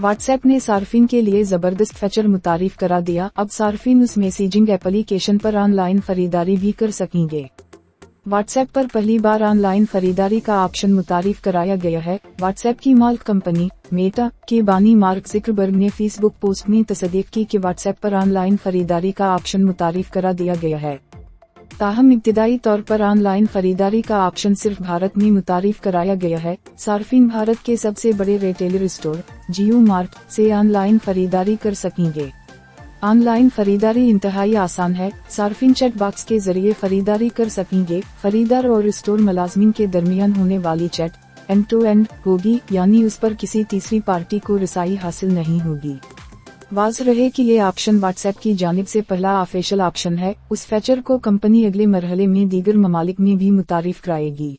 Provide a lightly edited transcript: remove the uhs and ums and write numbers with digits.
What's app نے صارفین کے لیے زبردست فیچر متعارف کرا دیا، اب صارفین اس میسیجنگ ایپلیکیشن پر آن لائن خریداری بھی کر سکیں گے۔ واٹس ایپ پر پہلی بار آن لائن خریداری کا آپشن متعارف کرایا گیا ہے۔ واٹس ایپ کی مالک کمپنی میٹا کے بانی مارک زکربرگ نے فیس بک پوسٹ میں تصدیق کی کہ واٹس ایپ پر آن لائن خریداری کا آپشن متعارف کرا دیا گیا ہے۔ تاہم ابتدائی طور پر آن لائن خریداری کا آپشن صرف بھارت میں متعارف کرایا گیا ہے۔ صارفین بھارت کے سب سے بڑے ریٹیلر اسٹور جیو مارٹ سے آن لائن خریداری کر سکیں گے۔ آن لائن خریداری انتہائی آسان ہے۔ صارفین چیٹ باکس کے ذریعے خریداری کر سکیں گے۔ خریدار اور اسٹور ملازمین کے درمیان ہونے والی چیٹ اینڈ ٹو اینڈ ہوگی، یعنی اس پر کسی تیسری پارٹی کو رسائی حاصل نہیں ہوگی۔ واضح رہے کہ یہ آپشن واٹس ایپ کی جانب سے پہلا آفیشل آپشن ہے۔ اس فیچر کو کمپنی اگلے مرحلے میں دیگر ممالک میں بھی متعارف کرائے گی۔